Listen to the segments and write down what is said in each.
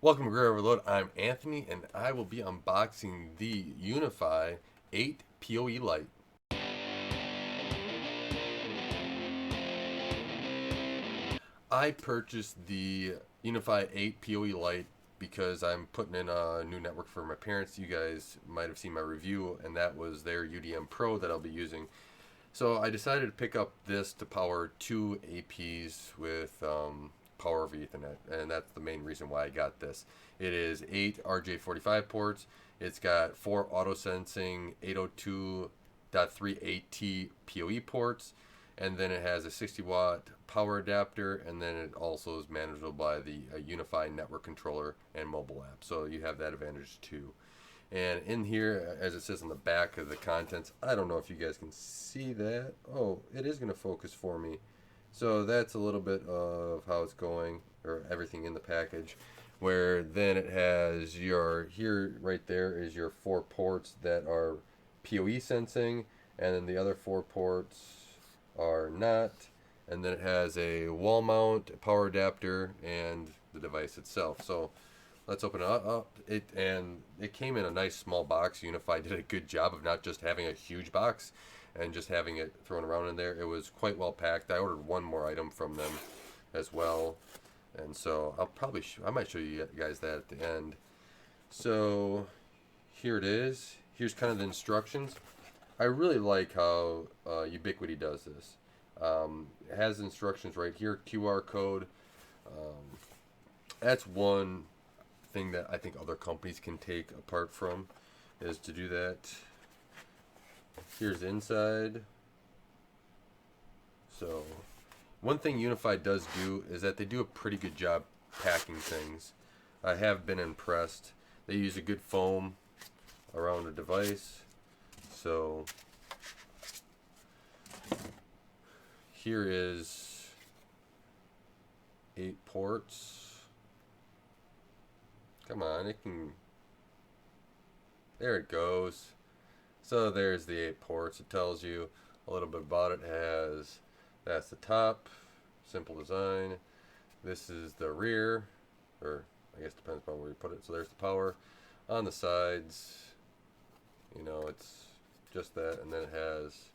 Welcome to Great Overload. I'm Anthony, and I will be unboxing the UniFi 8 PoE Lite. I purchased the UniFi 8 PoE Lite because I'm putting in a new network for my parents. You guys might have seen my review, and that was their UDM Pro that I'll be using. So I decided to pick up this to power two APs with power over Ethernet, and that's the main reason why I got this. It is 8 RJ45 ports. It's got 4 auto sensing 802.38T PoE ports, and then it has a 60-watt power adapter, and then it also is manageable by the UniFi network controller and mobile app. So you have that advantage too. And in here, as it says on the back of the contents, I don't know if you guys can see that. Oh, it is going to focus for me. So that's a little bit of how it's going, or everything in the package. Where then it has your, here, right there is your 4 ports that are PoE sensing, and then the other 4 ports are not. And then it has a wall mount, power adapter, and the device itself. So let's open it up. It came in a nice small box. UniFi did a good job of not just having a huge box and just having it thrown around in there. It was quite well packed. I ordered one more item from them as well, and so I might show you guys that at the end. So here it is. Here's kind of the instructions. I really like how Ubiquiti does this. It has instructions right here, QR code. That's one thing that I think other companies can take apart from, is to do that. Here's inside. So one thing UniFi does do is that they do a pretty good job packing things. I have been impressed. They use a good foam around the device. So here is 8 ports. Come on, it can. There it goes. So there's the 8 ports. It tells you a little bit about it. That's the top, simple design. This is the rear, or I guess depends upon where you put it. So there's the power. On the sides, it's just that, and then it has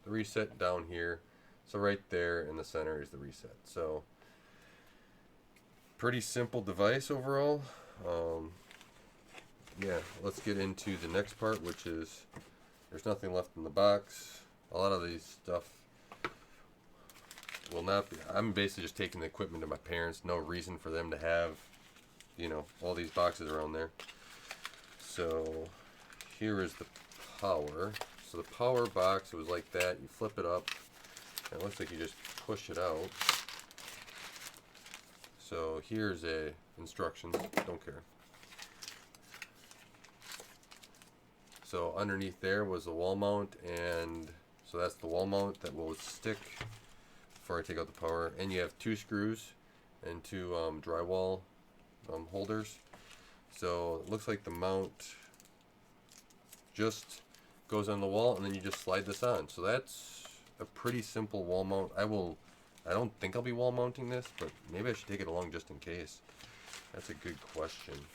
the reset down here. So right there in the center is the reset. So pretty simple device overall. Yeah, let's get into the next part, which is there's nothing left in the box. A lot of these stuff will not be. I'm basically just taking the equipment to my parents. No reason for them to have, all these boxes around there. So here is the power. So the power box, it was like that. You flip it up, and it looks like you just push it out. So here's instructions. Don't care. So underneath there was the wall mount, and so that's the wall mount that will stick before I take out the power. And you have 2 screws and 2 drywall holders. So it looks like the mount just goes on the wall, and then you just slide this on. So that's a pretty simple wall mount. I don't think I'll be wall mounting this, but maybe I should take it along just in case. That's a good question.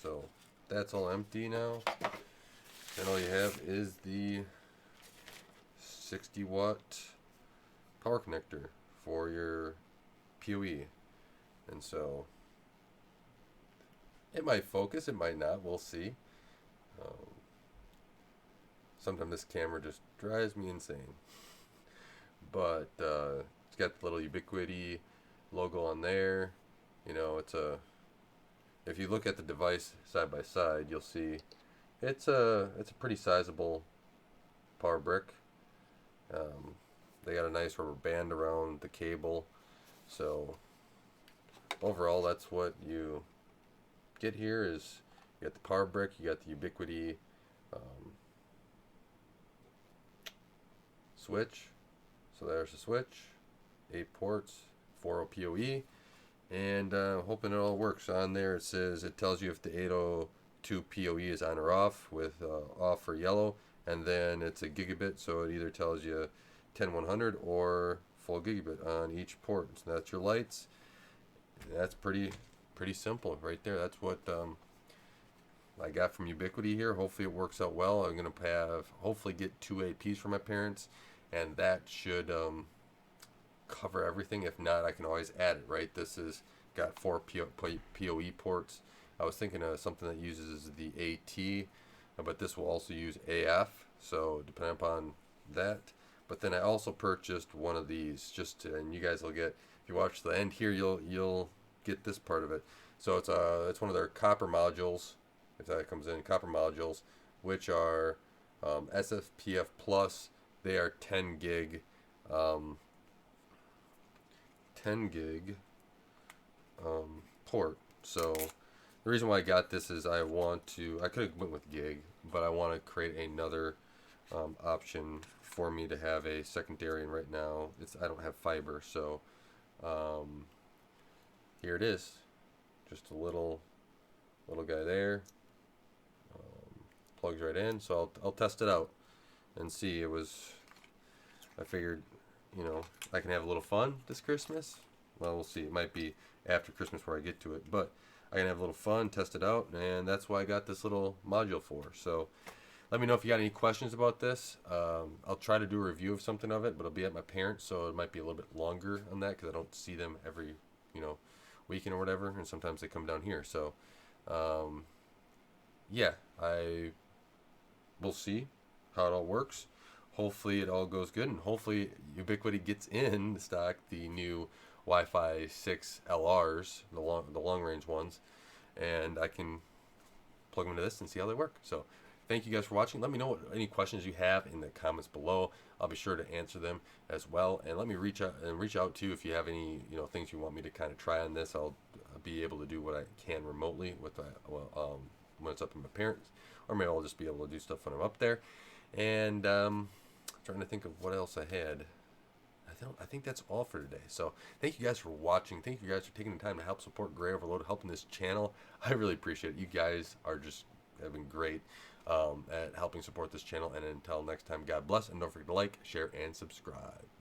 So that's all empty now. Then all you have is the 60-watt power connector for your PoE. And so it might focus, it might not, we'll see. Sometimes this camera just drives me insane. But it's got the little Ubiquiti logo on there. If you look at the device side by side, you'll see it's a pretty sizable power brick. They got a nice rubber band around the cable. So overall, that's what you get here. Is you got the power brick, you got the Ubiquiti switch. So there's the switch, 8 ports, 4 PoE, and hoping it all works. On there it tells you if the 802 PoE is on or off, with off for yellow, and then it's a gigabit, so it either tells you 10100 or full gigabit on each port. So that's your lights. That's pretty simple right there. That's what I got from Ubiquiti here. Hopefully it works out well. I'm gonna hopefully get 2 APs for my parents, and that should cover everything. If not, I can always add it. Right, this is got 4 PoE ports. I was thinking of something that uses the AT, but this will also use AF. So depending upon that. But then I also purchased one of these and you guys will get, if you watch the end here, you'll get this part of it. So it's one of their copper modules, if that comes in, copper modules, which are SFPF plus. They are 10 gig 10 gig port. So the reason why I got this is I could have went with gig, but I want to create another option for me to have a secondary, and right now I don't have fiber, so here it is, just a little guy there, plugs right in. So I'll test it out and see. I figured, I can have a little fun this Christmas. Well, we'll see. It might be after Christmas where I get to it, but I can have a little fun, test it out, and that's why I got this little module for. So let me know if you got any questions about this. I'll try to do a review of something of it, but it'll be at my parents', so it might be a little bit longer on that because I don't see them every, weekend or whatever, and sometimes they come down here. So, yeah, we'll see how it all works. Hopefully it all goes good, and hopefully Ubiquiti gets in stock the new Wi-Fi 6 LRs, the long range ones, and I can plug them into this and see how they work. So thank you guys for watching. Let me know any questions you have in the comments below. I'll be sure to answer them as well. And let me reach out to you if you have any things you want me to kind of try on this. I'll be able to do what I can remotely with when it's up in my parents, or maybe I'll just be able to do stuff when I'm up there. And trying to think of what else I had. I think that's all for today. So thank you guys for watching. Thank you guys for taking the time to help support Gray Overload, helping this channel. I really appreciate it. You guys have been great at helping support this channel. And until next time, God bless, and don't forget to like, share, and subscribe.